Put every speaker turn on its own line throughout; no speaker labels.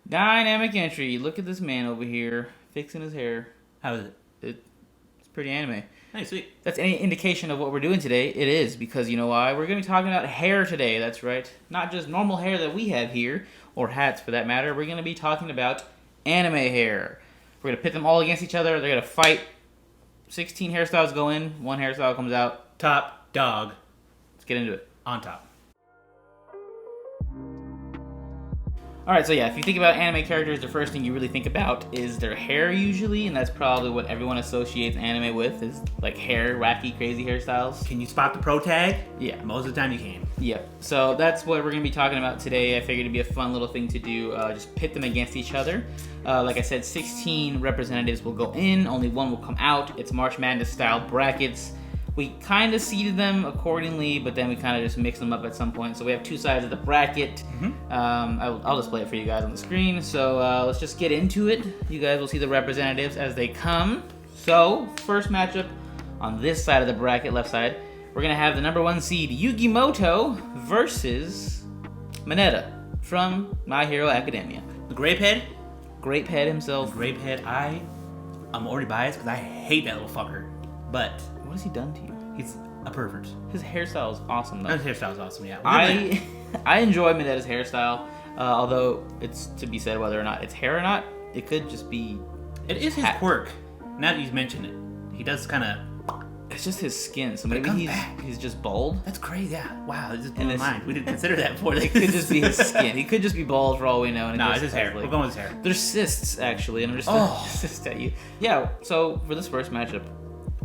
Dynamic entry. Look at this man over here fixing his hair.
How is it?
It's pretty anime.
Hey, sweet.
That's any indication of what we're doing today. It is, because you know why? We're going to be talking about hair today. That's right. Not just normal hair that we have here, or hats for that matter. We're going to be talking about anime hair. We're going to pit them all against each other. They're going to fight. 16 hairstyles go in. One hairstyle comes out.
Top dog.
Let's get into it.
On top.
Alright, so yeah, if you think about anime characters, the first thing you really think about is their hair usually, and that's probably what everyone associates anime with, is like hair, wacky, crazy hairstyles.
Can you spot the pro tag?
Yeah.
Most of the time you can.
Yep. So that's what we're going to be talking about today. I figured it'd be a fun little thing to do, just pit them against each other. Like I said, 16 representatives will go in, only one will come out. It's March Madness style brackets. We kind of seeded them accordingly, but then we kind of just mixed them up at some point. So we have two sides of the bracket. I'll display it for you guys on the screen. So let's just get into it. You guys will see the representatives as they come. So first matchup on this side of the bracket, left side, we're going to have the number 1 seed Yugimoto versus Mineta from My Hero Academia.
The grape head?
Grape head himself.
The grape head. I'm already biased because I hate that little fucker. But
what has he done to you?
he's a pervert.
His hairstyle is awesome, though.
His hairstyle is awesome, yeah.
I enjoy Mineta's hairstyle, although it's to be said whether or not it's hair or not. It could just be.
It is his quirk. Now that you've mentioned it, he does kind of.
It's just his skin, so maybe he's just bald.
That's crazy, yeah. Wow, it just blew my mind. We didn't consider that before.
It could just be his skin. He could just be bald for all we know.
No, it's his hair. We're going with his hair.
There's cysts, actually, and I'm just throwing cysts at you. Yeah, so for this first matchup,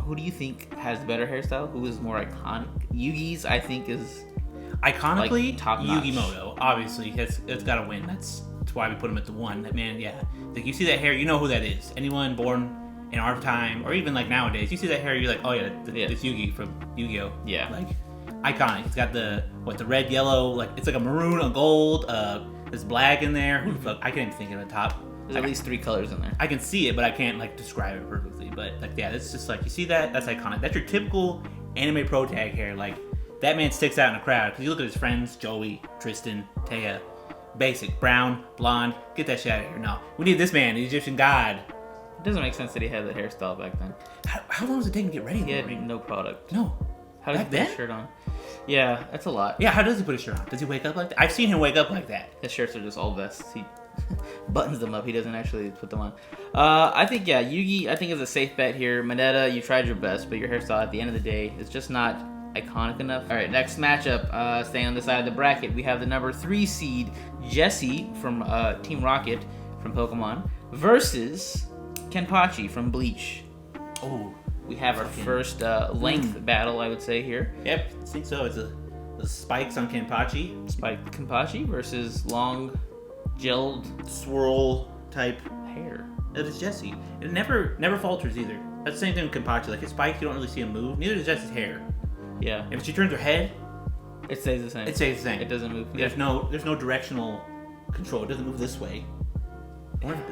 who do you think has the better hairstyle? Who is more iconic? Yugi's, I think, is
iconically
like, top-notch.
Yugimoto. Obviously, it's got to win. That's why we put him at the 1. That man, yeah. Like, you see that hair, you know who that is. Anyone born in our time, or even like nowadays, you see that hair, you're like, oh yeah, it's Yugi from Yu-Gi-Oh.
Yeah.
Like, iconic. It's got the red, yellow, like, it's like a maroon, a gold, there's black in there. Who the fuck? I can't even think of the top.
There's at least 3 colors in there.
I can see it, but I can't like describe it perfectly. But like, yeah, it's just like, you see that? That's iconic. That's your typical anime pro tag hair. Like, that man sticks out in a crowd because you look at his friends, Joey, Tristan, Taya, basic, brown, blonde. Get that shit out of here. No, we need this man, the Egyptian god.
It doesn't make sense that he had that hairstyle back then.
How long does it take to get ready?
He had no product.
No.
How does he put his shirt on? Yeah, that's a lot.
Yeah, how does he put his shirt on? Does he wake up like that? I've seen him wake up like that.
His shirts are just all vests. He buttons them up. He doesn't actually put them on. I think, yeah, Yugi, I think is a safe bet here. Mineta, you tried your best, but your hairstyle at the end of the day is just not iconic enough. All right, next matchup, staying on the side of the bracket, we have the number 3 seed, Jessie from Team Rocket from Pokemon, versus Kenpachi from Bleach.
Oh,
we have our first length battle, I would say, here.
Yep, I think so. It's the spikes on Kenpachi.
Spike Kenpachi versus long, gelled,
swirl type
hair.
It is Jessie. It never falters either. That's the same thing with Kenpachi. Like, his spikes, you don't really see him move. Neither does Jessie's hair.
Yeah.
If she turns her head,
it stays the same.
It stays the same.
It doesn't move.
There's no directional control. It doesn't move this way.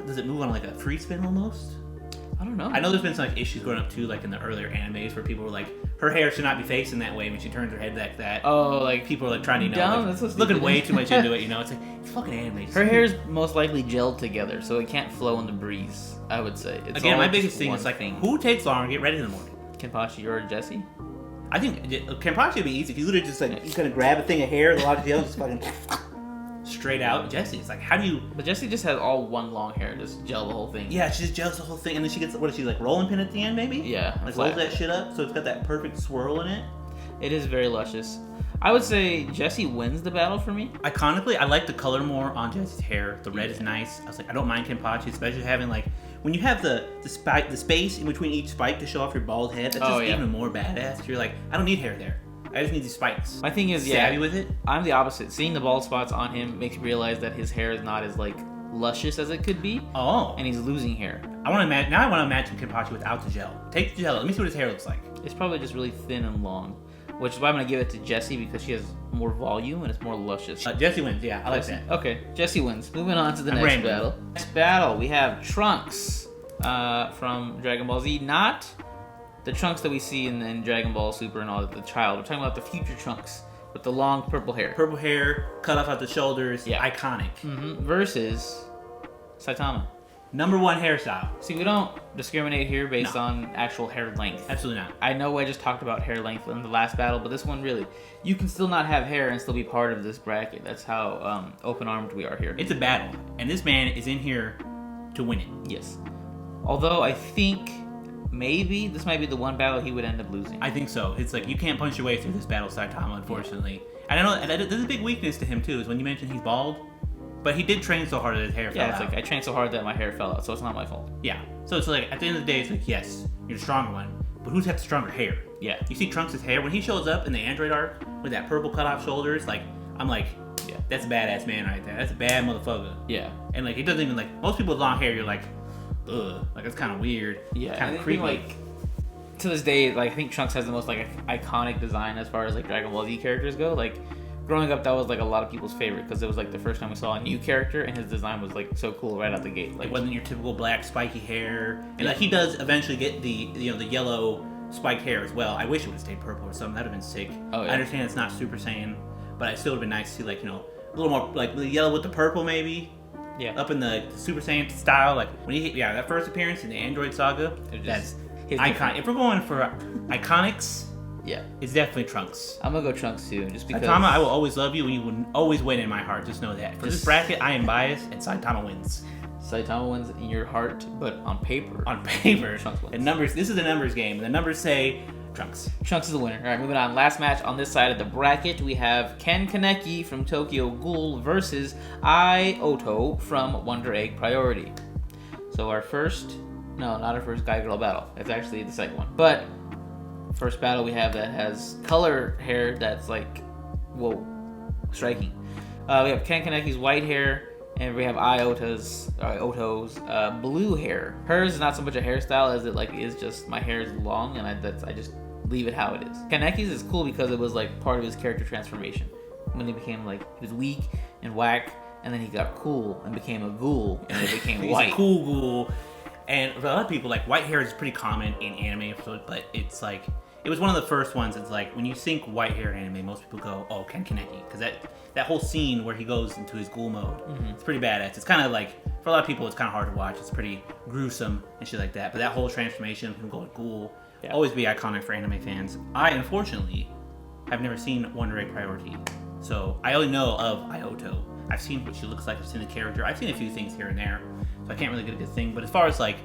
Does it move on like a free spin almost?
I don't know.
I know there's been some like issues growing up too, like in the earlier animes where people were like, her hair should not be facing that way when she turns her head like that.
Oh, like
people are like trying to like, looking way too much into it. You know, it's like, it's fucking anime.
Her hair's most likely gelled together, so it can't flow in the breeze. I would say. It's
again, my biggest thing is like, who takes longer to get ready in the morning?
Kenpachi or Jessie?
I think Kenpachi would be easy if you literally just like, you kind of grab a thing of hair, the lot of gel, just fucking straight out. Jessie, it's like, how do you?
But Jessie just has all one long hair, just gel the whole thing.
Yeah, she just gels the whole thing, and then she gets, what is she, like rolling pin at the end, maybe?
Yeah.
Like rolls that shit up, so it's got that perfect swirl in it.
It is very luscious. I would say Jessie wins the battle for me.
Iconically, I like the color more on Jessie's hair. The red is nice. I was like, I don't mind Kenpachi, especially having like, when you have the space in between each spike to show off your bald head, that's just even more badass. You're like, I don't need hair there. I just need these spikes.
My thing is,
savvy with it.
I'm the opposite. Seeing the bald spots on him makes me realize that his hair is not as like luscious as it could be.
Oh.
And he's losing hair.
I want to imagine Kenpachi without the gel. Take the gel. Let me see what his hair looks like.
It's probably just really thin and long, which is why I'm gonna give it to Jessie because she has more volume and it's more luscious.
Jessie wins. Yeah, I like that.
Okay, Jessie wins. Moving on to the next battle. Next battle, we have Trunks from Dragon Ball Z. Not the Trunks that we see in Dragon Ball Super and all, the child. We're talking about the future Trunks with the long purple hair.
Purple hair, cut off at the shoulders.
Yeah.
Iconic.
Versus Saitama.
Number one hairstyle.
See, we don't discriminate here based
No.
on actual hair length.
Absolutely not.
I know I just talked about hair length in the last battle, but this one really, you can still not have hair and still be part of this bracket. That's how open-armed we are here.
It's a battle, and this man is in here to win it.
Yes. Although I think maybe this might be the one battle he would end up losing.
I think so. It's like you can't punch your way through this battle, Saitama, unfortunately. And I know there's a big weakness to him too, is when you mentioned he's bald. But he did train so hard that his hair fell out.
Yeah, it's like I trained so hard that my hair fell out, so it's not my fault.
Yeah. So it's like, at the end of the day, it's like, yes, you're the stronger one, but who's got the stronger hair?
Yeah.
You see Trunks' hair, when he shows up in the Android arc with that purple cut-off shoulders, like, I'm like,
Yeah.
that's a badass man right there. That's a bad motherfucker.
Yeah.
And like, it doesn't even, like, most people with long hair, you're like, ugh, like, it's kind of weird.
Yeah.
Kind
I
of
think,
creepy.
like, to this day, like, I think Trunks has the most, like, iconic design as far as, like, Dragon Ball Z characters go. Like, growing up, that was like a lot of people's favorite because it was like the first time we saw a new character and his design was like so cool right out the gate.
Like, wasn't your typical black spiky hair. And like, he does eventually get the yellow spiked hair as well. I wish it would have stayed purple or something. That'd have been sick.
Oh, yeah.
I understand it's not Super Saiyan, but it still would have been nice to see, like, a little more like the yellow with the purple maybe.
Yeah.
Up in the Super Saiyan style, like when he that first appearance in the Android Saga, that's iconic. If we're going for iconics,
yeah,
it's definitely Trunks.
I'm gonna go Trunks too, just because.
Saitama, I will always love you, and you will always win in my heart. Just know that. For this bracket, I am biased, and Saitama wins.
Saitama wins in your heart, but on paper.
On paper,
Trunks wins.
And numbers. This is a numbers game. The numbers say Trunks.
Trunks is the winner. All right, moving on. Last match on this side of the bracket, we have Ken Kaneki from Tokyo Ghoul versus Ai Oto from Wonder Egg Priority. So our first, no, not our first guy-girl battle. It's actually the second one. But first battle we have that has color hair that's like, whoa, striking. We have Ken Kaneki's white hair, and we have Oto's blue hair. Hers is not so much a hairstyle as it like is just my hair is long, and I just leave it how it is. Kaneki's is cool because it was like part of his character transformation when he became like he was weak and whack, and then he got cool and became a ghoul, and it became
He's
white.
a cool ghoul. And for a lot of people, like, white hair is pretty common in anime, but it's like, it was one of the first ones. It's like, when you think white hair anime, most people go, oh, Ken Kaneki. Because that whole scene where he goes into his ghoul mode, it's pretty badass. It's kind of like, for a lot of people, it's kind of hard to watch. It's pretty gruesome and shit like that. But that whole transformation of him going ghoul, always be iconic for anime fans. I, unfortunately, have never seen Wonder Egg Priority. So, I only know of Ioto. I've seen what she looks like. I've seen the character. I've seen a few things here and there. So I can't really get a good thing. But as far as like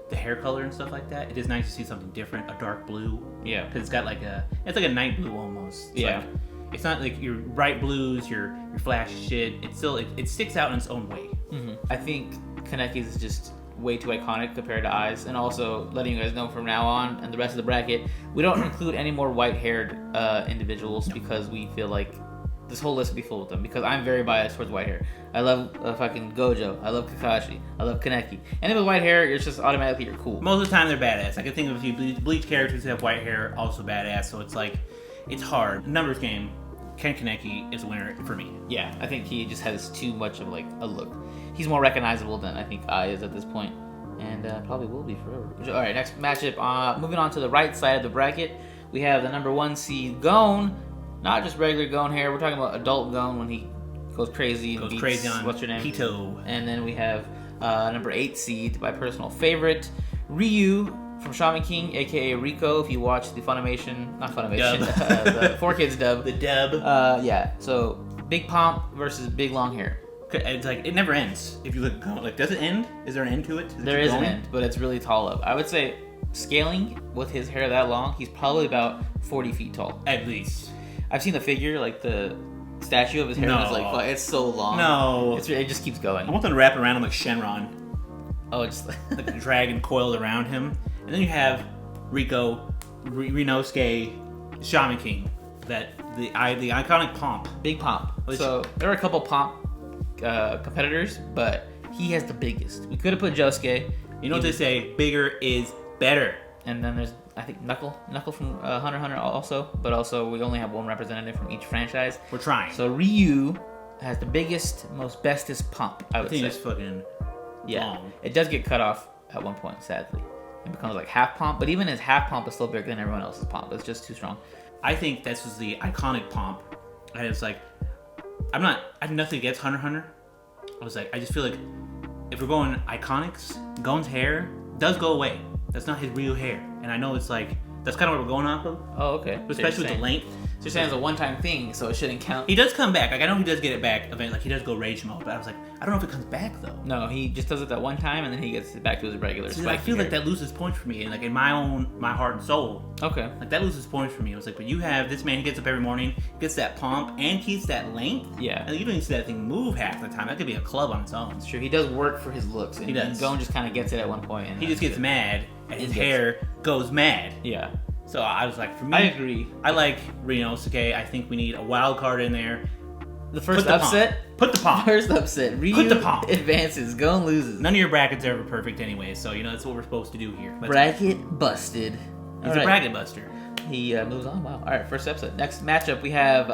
the hair color and stuff like that, it is nice to see something different. A dark blue.
Yeah.
Because it's got like it's like a night blue almost. It's
Yeah.
Like, it's not like your bright blues, your flashy shit. It's still, it sticks out in its own way.
I think Kaneki's is just way too iconic compared to Ai's, and also letting you guys know from now on and the rest of the bracket, we don't include any more white-haired individuals because we feel like this whole list would be full with them, because I'm very biased towards white hair. I love fucking Gojo. I love Kakashi. I love Kaneki. And with white hair, it's just automatically you're cool.
Most of the time, they're badass. I can think of a few bleach characters who have white hair, also badass. So it's like, it's hard. Numbers game, Ken Kaneki is a winner for me.
Yeah, I think he just has too much of like a look. He's more recognizable than I think Ai is at this point, and probably will be forever. All right, next matchup. Moving on to the right side of the bracket, we have the number 1 seed Gon. Not just regular Gon hair. We're talking about adult Gon when he goes crazy and beats,
crazy on
what's her name?
Pito.
And then we have number 8 seed, my personal favorite, Ryu from Shaman King, aka Rico. If you watch the Funimation, not Funimation, the 4Kids dub.
The dub.
Yeah. So big pomp versus big long hair.
It's like, it never ends. If you look, like, does it end? Is there an end to it?
There is an end, but it's really tall up. I would say scaling with his hair that long, he's probably about 40 feet tall.
At least.
I've seen the figure, like the statue of his hair, and it's like, it's so long.
No.
It just keeps going.
I want them to wrap it around him like Shenron.
Oh, it's
like a dragon coiled around him. And then you have Rico, Rinosuke, Shaman King. The iconic pomp.
Big pomp. So there are a couple pomp competitors, but he has the biggest. We could have put Josuke.
You know what they say? Bigger is better.
And then there's, I think, Knuckle from Hunter x Hunter also, but also we only have one representative from each franchise.
We're trying.
So Ryu has the biggest, most bestest pomp, I would say.
It's fucking long.
It does get cut off at one point, sadly. It becomes like half pomp, but even his half pomp is still bigger than everyone else's pomp. It's just too strong.
I think this was the iconic pomp. And it's like, I have nothing against Hunter x Hunter. I was like, I just feel like if we're going iconics, Gon's hair does go away. That's not his real hair. And I know it's like, that's kind of what we're going off of.
Oh, okay.
Especially with the length.
So you're saying it's a one-time thing, so it shouldn't count?
He does come back. Like, I know he does get it back eventually. Like, he does go rage mode, but I was like, I don't know if it comes back, though.
No, he just does it that one time, and then he gets it back to his regular
See, I feel like that loses points for me, and like in my heart and soul.
Okay.
Like, that loses points for me. I was like, but you have this man, he gets up every morning, gets that pomp, and keeps that length.
Yeah.
And you don't even see that thing move half the time. That could be a club on its own.
It's true. He does work for his looks. And
He does.
Gon just kind of gets it at one point. And
He just gets mad, and his
He gets
hair goes mad.
Yeah.
So I was like, for me,
I agree.
I like Rinosuke. I think we need a wild card in there.
The first
Put the
upset?
Put the pomp.
First upset. Ryu
Put the pomp.
advances. Gon loses.
None of your brackets are ever perfect anyway, so you know that's what we're supposed to do here.
Bracket busted.
He's a bracket buster.
He moves on. Wow. All right, first episode. Next matchup, we have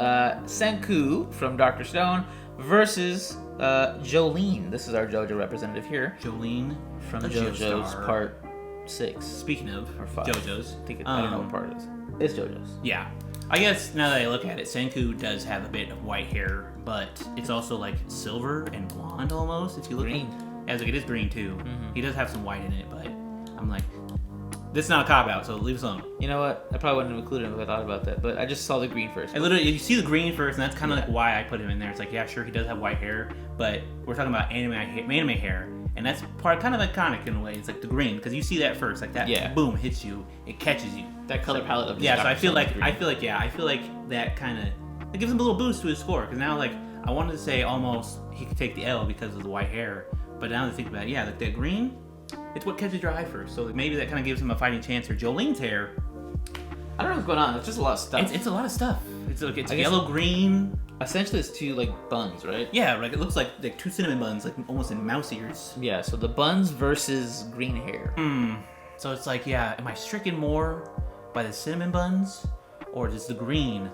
Senku from Dr. Stone versus Jolene. This is our JoJo representative here.
Jolene
From
the
JoJo's
Joestar.
Part 6.
Speaking of
Or 5.
JoJo's,
I don't know what part it is. It's JoJo's.
Yeah. I guess now that I look at it, Senku does have a bit of white hair, but it's also like silver and blonde almost. If you look
Green.
As like it is green too.
Mm-hmm.
He does have some white in it, but I'm like, this is not a cop out, so leave us alone.
You know what? I probably wouldn't have included him if I thought about that, but I just saw the green first.
I literally, you see the green first, and that's kind of like why I put him in there. It's like, yeah, sure, he does have white hair, but we're talking about anime hair, and that's part kind of iconic in a way. It's like the green, because you see that first, like that, boom, hits you, it catches you.
That color palette of
Yeah, so I feel like
green.
that kind of it gives him a little boost to his score, because now like I wanted to say almost he could take the L because of the white hair, but now that I think about it, yeah, like that green, it's what catches your eye first. So maybe that kind of gives him a fighting chance. Or Jolene's hair,
I don't know what's going on. It's just a lot of stuff.
it's a lot of stuff. It's like it's
I guess-
yellow green.
Essentially, it's two like buns, right?
Yeah, like it looks like two cinnamon buns, like almost in mouse ears.
Yeah. So the buns versus green hair.
So it's like, yeah, am I stricken more by the cinnamon buns, or does the green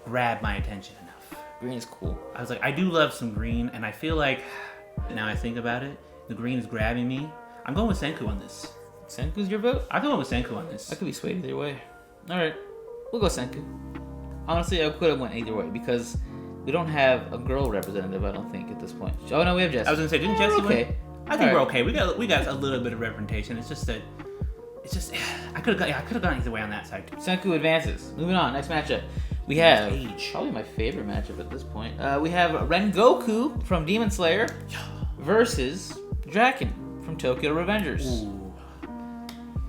grab my attention enough?
Green is cool.
I was like, I do love some green, and I feel like now I think about it, the green is grabbing me. I'm going with Senku on this.
Senku's your vote?
I'm going with Senku on this.
I could be swayed either way. All right, we'll go Senku. Honestly, I could have went either way because we don't have a girl representative. I don't think at this point. Oh no, we have Jessie.
I was gonna say, didn't
Yeah,
Jessie
we're
win?
okay.
I think
All
we're
right.
okay. We got a little bit of representation. It's just that, I could have gone either way on that side too.
Senku advances. Moving on, next matchup. We have
Age.
probably my favorite matchup at this point. We have Ren Goku from Demon Slayer versus Draken from Tokyo Revengers.
Ooh,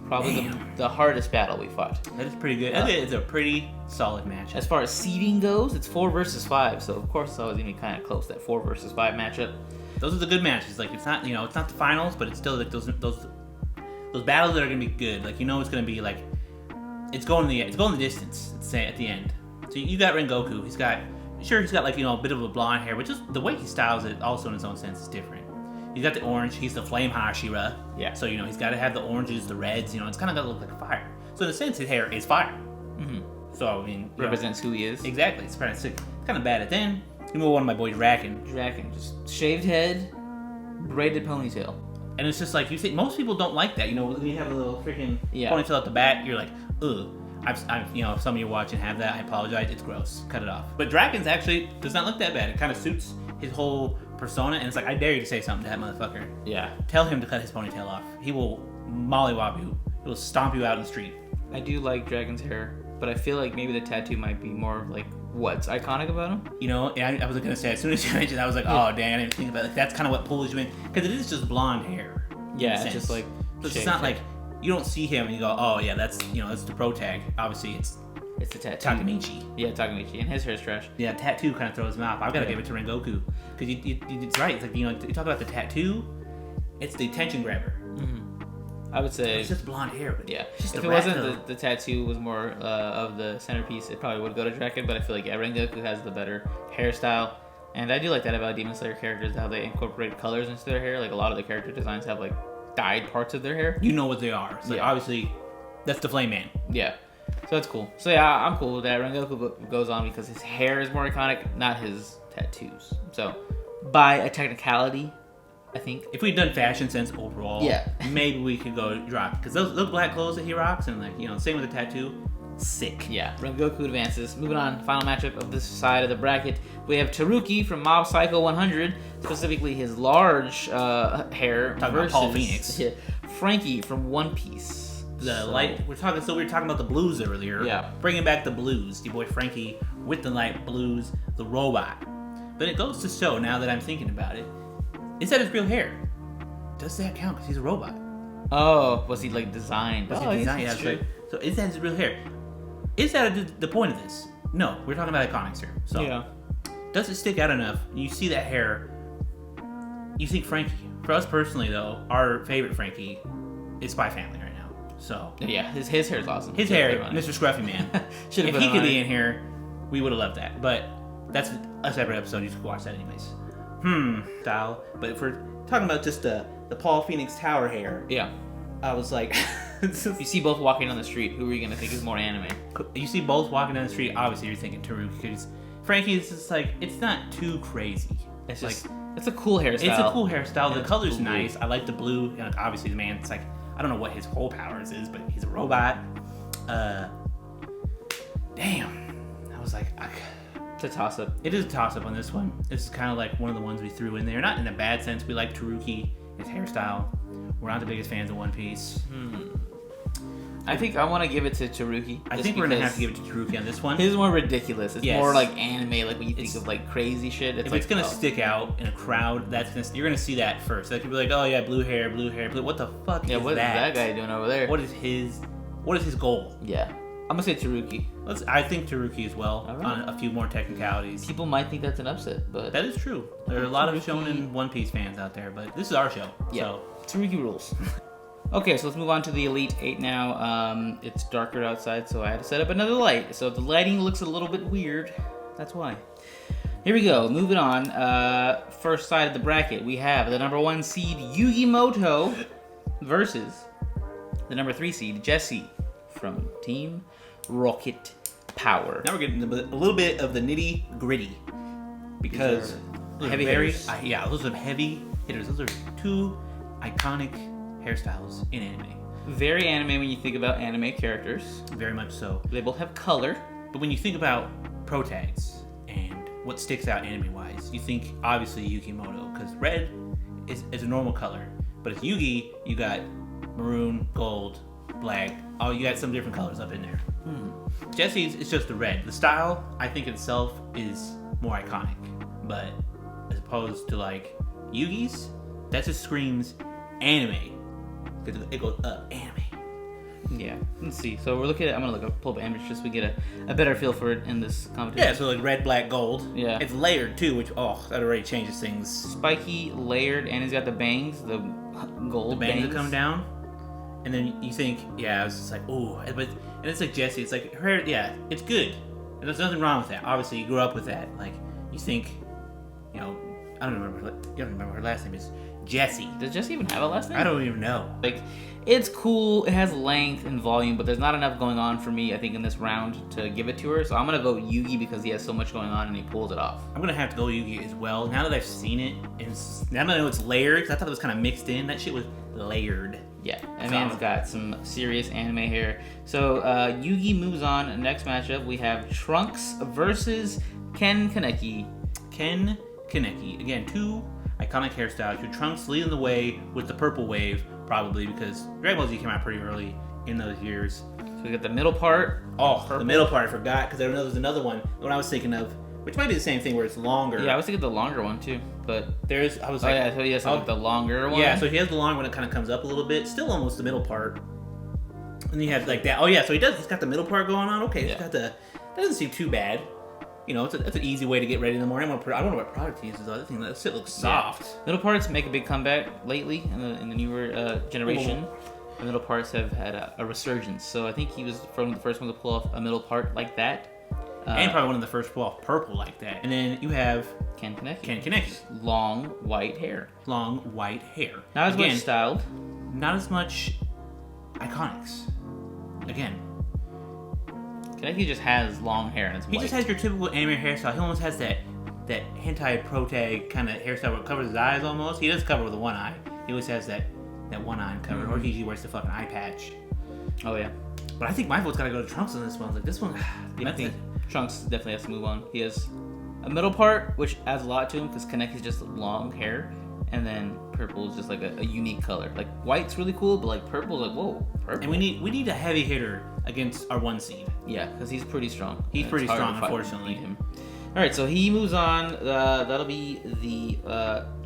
Probably the hardest battle we fought.
that is pretty good. It's a pretty solid match.
As far as seeding goes, it's 4 versus 5, so of course it's always gonna be kind of close, that 4 versus 5 matchup.
Those are the good matches. Like it's not it's not the finals, but it's still like those battles that are gonna be good. Like it's gonna be like it's going the distance. Let's say at the end. So you got Ren Goku. He's got like a bit of a blonde hair, which is the way he styles it. Also in his own sense is different. He's got the orange. He's the flame Hashira.
Yeah.
So he's got to have the oranges, the reds. It's kind of got to look like fire. So in a sense, his hair is fire.
Mm-hmm.
So I mean,
Represents who he is.
exactly. It's kind of sick. Kind of bad at then. You move on to my boy Draken.
Draken, just shaved head, braided ponytail.
And it's just like you see, most people don't like that. When you have a little freaking ponytail at the back, you're like, ugh. I've if some of you watching have that, I apologize. It's gross. Cut it off. But Draken's actually does not look that bad. It kind of suits his whole persona, and it's like, I dare you to say something to that motherfucker.
Yeah.
Tell him to cut his ponytail off. He will mollywop you. He will stomp you out in the street.
I do like Dragon's hair, but I feel like maybe the tattoo might be more like what's iconic about him.
I was gonna say, as soon as you mentioned, I was like, oh dang, I didn't think about it. Like, that's kind of what pulls you in, because it is just blonde hair.
Yeah, it's just like.
So it's not like you don't see him and you go, oh yeah, that's that's the pro tag. Obviously, it's
the tattoo.
Takemichi.
Yeah, Takemichi, and his hair's trash.
Yeah, tattoo kind of throws him off. I've got to give it to Ren Goku, because it's right. It's like you talk about the tattoo, it's the attention grabber.
Mm-hmm. I would say
It's just blonde hair, but
yeah.
just
If
the
it
rat
wasn't the tattoo was more of the centerpiece, it probably would go to Draken. But I feel like Ren Goku has the better hairstyle, and I do like that about Demon Slayer characters, how they incorporate colors into their hair. Like a lot of the character designs have like dyed parts of their hair.
you know what they are. So obviously, that's the Flame Man.
Yeah. So that's cool. So yeah, I'm cool with that. Ren Goku goes on because his hair is more iconic, not his tattoos. So by a technicality, I think.
If we'd done fashion sense overall, maybe we could go drop, because those black clothes that he rocks, and same with the tattoo, sick.
Yeah, Ren Goku advances. Moving on, final matchup of this side of the bracket, we have Taruki from Mob Psycho 100 specifically his large hair
Talking
versus
about Paul Phoenix.
Frankie from One Piece.
We were talking about the blues earlier.
Yeah.
Bringing back the blues. Your boy Frankie with the light blues, the robot. But it goes to show, now that I'm thinking about it, is that his real hair? Does that count? Because he's a robot.
Oh, was he like designed?
Was he designed? Yeah, so is that his real hair? Is that the point of this? No, we're talking about iconics here. So
yeah.
Does it stick out enough? You see that hair, you think Frankie. For us personally, though, our favorite Frankie is Spy Family right now. So
yeah, his hair's awesome.
His hair, Mr. Scruffy Man. If he could be in here, we would have loved that. But that's a separate episode. You can watch that anyways. Style. But if we're talking about just the Paul Phoenix Tower hair,
yeah,
I was like,
you see both walking down the street. Who are you gonna think is more anime?
You see both walking down the street. Obviously, you're thinking Taruki, because Frankie is just like, it's not too crazy.
It's just like, it's a cool hairstyle.
It's a cool hairstyle. The color's
blue.
nice. I like the blue. And obviously, the man, it's like, I don't know what his whole powers is, but he's a robot. Damn. I was like,
it's a toss-up.
It is a toss-up on this one. It's kind of like one of the ones we threw in there. Not in a bad sense. We like Taruki, his hairstyle. We're not the biggest fans of One Piece.
I think I want to give it to Taruki.
I think we're going to have to give it to Taruki on this one.
His is more ridiculous. It's
Yes.
more like anime, like when you think of like crazy shit. It's
if
like,
it's going to stick out in a crowd, you're going to see that first. Like, people are like, oh yeah, blue hair, blue. What the fuck is
what
that?
is that guy doing over there?
What is his goal?
Yeah. I'm going to say Taruki.
I think Taruki as well,
All right.
on a few more technicalities.
People might think that's an upset, but
That is true. There are a lot of Shonen One Piece fans out there, but this is our show.
yeah,
So
Taruki rules. Okay, so let's move on to the Elite 8 now. It's darker outside, so I had to set up another light. So if the lighting looks a little bit weird, that's why. Here we go, moving on. First side of the bracket, we have the number 1 seed Yugi Moto versus the number 3 seed Jesse from Team Rocket Power.
now we're getting a little bit of the nitty gritty, because
These are heavy hitters.
those are heavy hitters. Those are two iconic hairstyles in anime.
Very anime when you think about anime characters.
Very much so.
They both have color.
But when you think about pro tags and what sticks out anime-wise, you think obviously Yukimoto, because red is a normal color. But it's Yugi, you got maroon, gold, black. Oh, you got some different colors up in there. Jesse's is just the red. The style, I think itself, is more iconic. But as opposed to like Yugi's, that just screams anime. Because it goes anime.
Yeah, let's see. So we're looking at, I'm gonna pull up an image just so we get a better feel for it in this competition.
Yeah, so like red, black, gold.
Yeah.
It's layered too, which, that already changes things.
Spiky, layered, and he's got the bangs, the gold
The bangs that come down. And then you think, I was just like, ooh. And it's like Jessie, it's like, her, it's good. And there's nothing wrong with that. Obviously, you grew up with that. Like, you think, I don't remember her last name is Jessie.
Does Jesse even have a last name?
I don't even know.
Like, it's cool. It has length and volume, but there's not enough going on for me, I think, in this round to give it to her. So I'm gonna go Yugi because he has so much going on and he pulls it off.
I'm gonna have to go Yugi as well. Now that I've seen it, and now that I know it's layered, because I thought it was kind of mixed in. That shit was layered.
Yeah, that man's got some serious anime here. So Yugi moves on. Next matchup, we have Trunks versus Ken Kaneki.
Ken Kaneki. Again, two iconic hairstyles. Your Trunks leading the way with the purple wave, probably because Dragon Ball Z came out pretty early in those years.
So we got the middle part.
Oh,
purple.
The middle part, I forgot, because I know there's another one. The one I was thinking of, which might be the same thing, where it's longer.
Yeah, I was thinking the longer one too, but
I was
so he has
oh,
like the longer one.
Yeah, so he has the long one that kind of comes up a little bit, still almost the middle part. And then you have like that. Oh yeah, so he's got the middle part going on. Okay,
yeah.
That doesn't seem too bad. That's an easy way to get ready in the morning. I don't know what product he uses though. I think that shit looks soft.
Yeah. Middle parts make a big comeback lately in the newer generation. The middle parts have had a resurgence. So I think he was from the first one to pull off a middle part like that.
And probably one of the first to pull off purple like that. And then you have
Ken Kaneki.
Ken Kaneki.
Long white hair.
Long white hair.
Not as much styled.
Not as much iconics. Again.
Kaneki just has long hair and it's white.
He just has your typical anime hairstyle. He almost has that hentai protag kind of hairstyle where it covers his eyes almost. He does cover with one eye. He always has that one eye covered. Or he usually wears the fucking eye patch.
Oh yeah.
But I think my vote's gotta go to Trunks on this one. Like this one,
I think Trunks definitely has to move on. He has a middle part, which adds a lot to him because Kaneki is just long hair, and then purple is just like a unique color. Like white's really cool, but like purple's like whoa, purple.
And we need a heavy hitter against our 1 seed.
Yeah, because he's pretty strong.
He's pretty strong, unfortunately.
Him. All right, so he moves on. That'll be the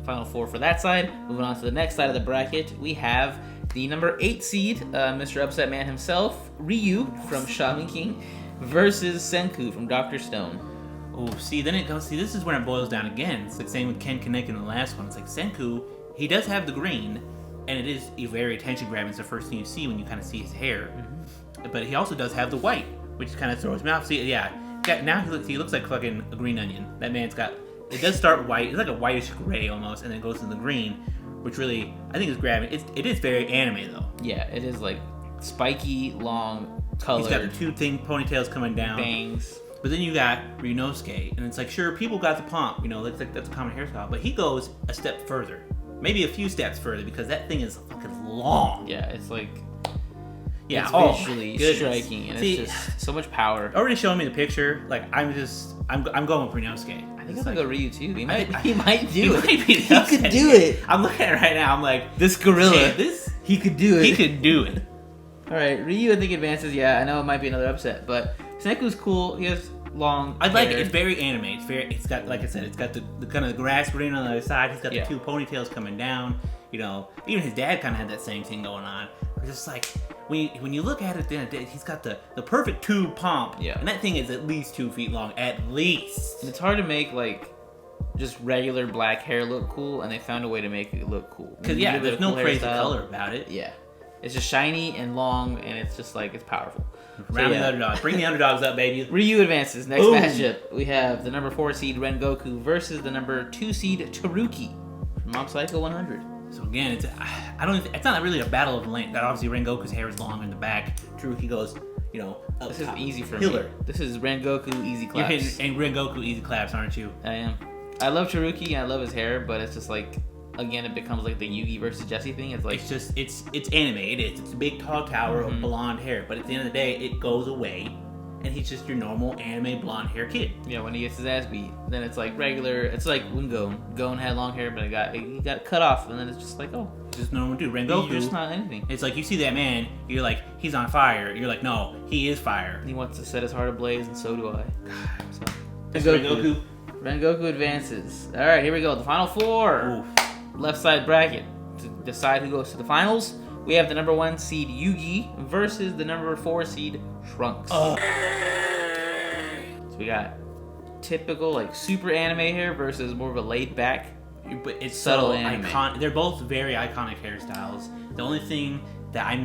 final 4 for that side. Moving on to the next side of the bracket, we have the number 8 seed, Mr. Upset Man himself, Ryu from Shaman King, versus Senku from Dr. Stone.
Oh, see, then it goes. See, this is where it boils down again. It's the same with Ken Kaneki in the last one. It's like Senku, he does have the green, and it is a very attention grabbing. It's the first thing you see when you kind of see his hair. Mm-hmm. But he also does have the white, which kind of throws me off. See, yeah, now he looks like fucking a green onion. That man's got. It does start white. It's like a whitish gray almost, and then goes to the green, which really I think is grabbing. It is very anime though.
Yeah, it is like spiky, long, colored.
He's got the 2 ponytails coming down.
Bangs.
But then you got Ryunosuke, and it's like, sure, people got the pomp, that's a common hairstyle, but he goes a step further. Maybe a few steps further, because that thing is fucking long.
Yeah, it's like...
Yeah,
it's visually striking, and it's just so much power.
Already showing me the picture, like, I'm going with Ryunosuke.
I think I'm gonna go Ryu, too. He might do it.
He could
do it.
I'm looking at it right now, I'm like...
This gorilla,
he could do it.
He could do it. Alright, Ryu, I think, advances. Yeah, I know it might be another upset, but... Senku's cool. He has long hair.
Like it. It's very anime. It's got, like I said, it's got the kind of grass green on the other side. He's got the 2 ponytails coming down. Even his dad kind of had that same thing going on. It's just like when you look at it, then he's got the perfect 2 pomp.
Yeah.
And that thing is at least 2 feet long, at least.
And it's hard to make like just regular black hair look cool, and they found a way to make it look cool.
Because there's no crazy color about it.
Yeah. It's just shiny and long, and it's just like it's powerful.
Round the underdogs. Bring the underdogs up, baby.
Ryu advances. Next matchup, we have the number 4 seed Ren Goku versus the number 2 seed Taruki from Mob Psycho 100.
So again, it's not really a battle of length. That obviously Ren Goku's hair is long in the back. Taruki goes, up
This is
top.
easy for
Hitler.
me. This is Ren Goku easy claps.
You're hitting Ren Goku easy claps, aren't you?
I am. I love Taruki and I love his hair, but it's just like, again, it becomes like the Yugi versus Jesse thing. It's like
it's anime. It is. It's a big tall tower of blonde hair, but at the end of the day, it goes away, and he's just your normal anime blonde hair kid.
Yeah, when he gets his ass beat, then it's like regular. It's like when Gon had long hair, but he got cut off, and then it's just like, oh,
just normal dude. Ren Goku,
you're just not anything.
It's like you see that man, you're like, he's on fire. You're like, no, he is fire.
He wants to set his heart ablaze, and so do I. So,
Ren Goku.
Ren Goku advances. All right, here we go. The final 4.
Oof.
Left side bracket to decide who goes to the finals. We have the number 1 seed Yugi versus the number 4 seed Trunks. So we got typical like super anime hair versus more of a laid back,
but it's
subtle
so
anime.
They're both very iconic hairstyles. The only thing that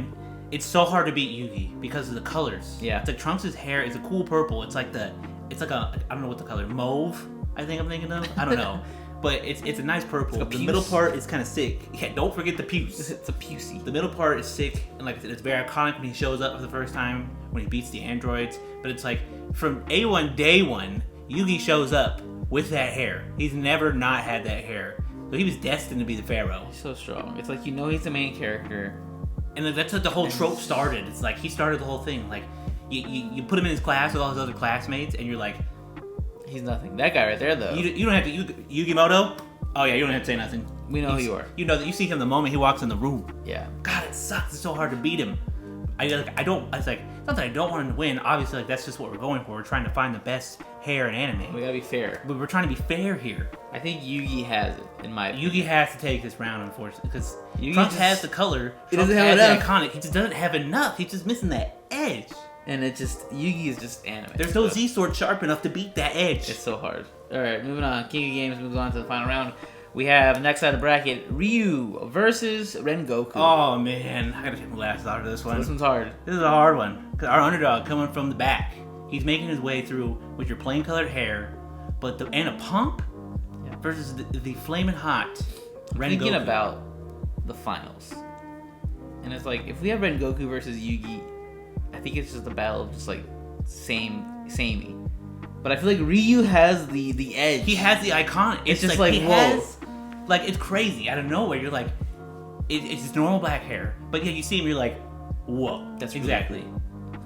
it's so hard to beat Yugi because of the colors.
Yeah.
It's like Trunks' hair is a cool purple. It's like I don't know what the color, mauve, I think I'm thinking of. I don't know. But it's a nice purple. The middle part is kind of sick. Yeah, don't forget the puce.
It's a pucey.
The middle part is sick, and like I said, it's very iconic when he shows up for the first time, when he beats the androids. But it's like, from A1 day 1, Yugi shows up with that hair. He's never not had that hair. So he was destined to be the Pharaoh.
He's so strong. It's like, he's the main character.
And that's how the whole trope started. It's like, he started the whole thing. Like, you put him in his class with all his other classmates, and you're like,
he's nothing. That guy right there, though.
You don't have to... Yugimoto? Oh, yeah, you don't have to say nothing.
We know who you are.
You know that you see him the moment he walks in the room.
Yeah.
God, it sucks. It's so hard to beat him. It's not that I don't want him to win. Obviously, like, that's just what we're going for. We're trying to find the best hair in anime.
We gotta be fair.
But we're trying to be fair here.
I think Yugi has it, in my opinion.
Yugi has to take this round, unfortunately, because
Yugi
Trunks has the color.
He
Trunks
doesn't have
has
enough.
the iconic. He just doesn't have enough. He's just missing that edge.
And Yugi is just anime.
There's no Z-sword sharp enough to beat that edge.
It's so hard. Alright, moving on. King of Games moves on to the final round. We have next side of the bracket, Ryu versus Ren Goku.
Oh man, I gotta take my glasses out of this one.
This one's hard.
This is a hard one. Because our underdog coming from the back. He's making his way through with your plain colored hair, and a pump versus the flaming hot Ren
Thinking
Goku.
about the finals. And it's like, if we have Ren Goku versus Yugi, I think it's just a battle of just like samey. But I feel like Ryu has the edge.
He has the iconic.
It's just like, whoa.
It's crazy. Out of nowhere, you're like, it's just normal black hair. But yeah, you see him, you're like, whoa.
That's
exactly.
Really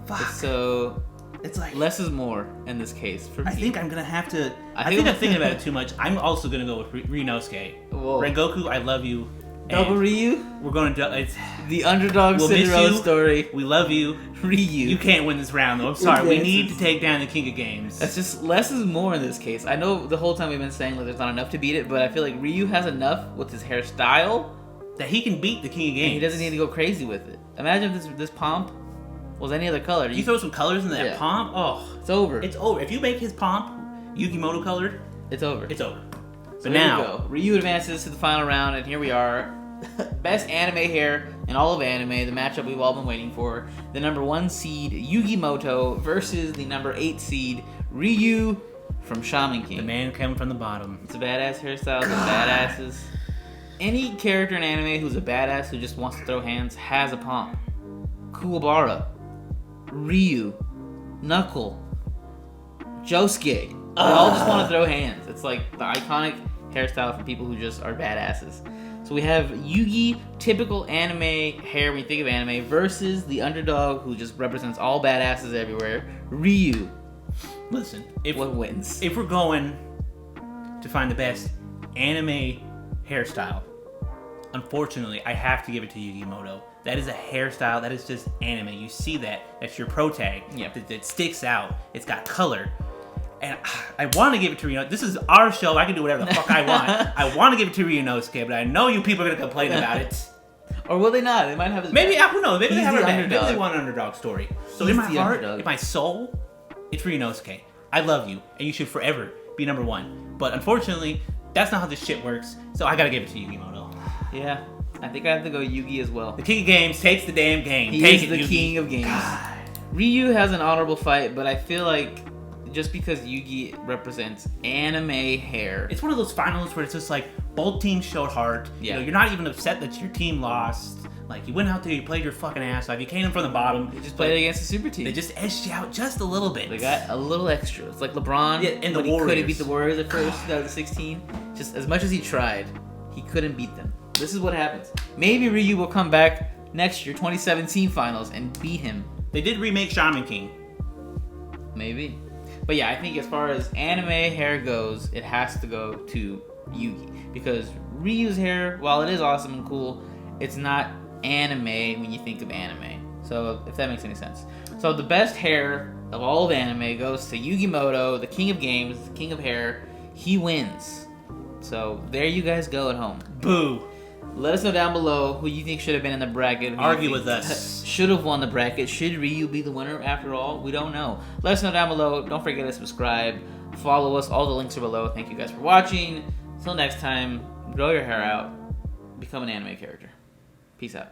cool. So,
It's like
less is more in this case for me.
I think I'm gonna have to. I think I'm thinking about it too much. I'm also gonna go with Ryunosuke.
Whoa.
Ren Goku, I love you.
Double Ryu.
We're going to. It's
the underdog
we'll
Cinderella story.
We love you.
Ryu.
You can't win this round though. I'm sorry. We need to take down the King of Games.
That's just less is more in this case. I know the whole time we've been saying like there's not enough to beat it, but I feel like Ryu has enough with his hairstyle
that he can beat the King of Games.
And he doesn't need to go crazy with it. Imagine if this pomp was any other color.
You throw some colors in that pomp,
it's over.
It's over. If you make his pomp Yugimoto colored,
it's over.
It's over.
So now Ryu advances to the final round, and here we are. Best anime hair in all of anime, the matchup we've all been waiting for. The number 1 seed Yugimoto versus the number 8 seed Ryu from Shaman King.
The man coming from the bottom.
It's a badass hairstyle, the badasses. Any character in anime who's a badass who just wants to throw hands has a pomp. Kuwabara, Ryu, Knuckle, Josuke. They all just want to throw hands. It's like the iconic hairstyle for people who just are badasses. So we have Yugi, typical anime hair when you think of anime, versus the underdog who just represents all badasses everywhere, Ryu.
Listen,
what wins?
If we're going to find the best anime hairstyle, unfortunately, I have to give it to Yugimoto. That is a hairstyle. That is just anime. You see that. That's your pro tag.
Yeah.
That sticks out. It's got color. And I want to give it to Ryunosuke. This is our show. I can do whatever the fuck I want. I want to give it to Ryunosuke, but I know you people are going to complain about it.
Or will they not? They might have his
Maybe, who knows? Maybe they have
maybe
they want an underdog story. So in my heart, in my soul, it's Ryunosuke. I love you, and you should forever be number 1. But unfortunately, that's not how this shit works, so I got to give it to Yugimoto.
Yeah, I think I have to go Yugi as well.
The King of Games takes the damn game.
He
Take
is the
Yugi.
King of Games. God. Ryu has an honorable fight, but I feel like just because Yugi represents anime hair.
It's one of those finals where it's just like both teams showed heart.
Yeah.
You know, you're not even upset that your team lost. Like, you went out there, you played your fucking ass off. You came in from the bottom.
You just played against a super team.
They just edged you out just a little bit.
They got a little extra. It's like LeBron.
Yeah, and the Warriors.
He couldn't beat the Warriors at first, 2016. Just as much as he tried, he couldn't beat them. This is what happens. Maybe Ryu will come back next year, 2017 finals, and beat him.
They did remake Shaman King.
Maybe. But yeah, I think as far as anime hair goes, it has to go to Yugi. Because Ryu's hair, while it is awesome and cool, it's not anime when you think of anime. So, if that makes any sense. So, the best hair of all of anime goes to Yugimoto, the king of games, the king of hair. He wins. So, there you guys go at home.
Boo.
Let us know down below who you think should have been in the bracket.
Argue with us.
Should have won the bracket. Should Ryu be the winner after all? We don't know. Let us know down below. Don't forget to subscribe. Follow us. All the links are below. Thank you guys for watching. Until next time, grow your hair out. Become an anime character. Peace out.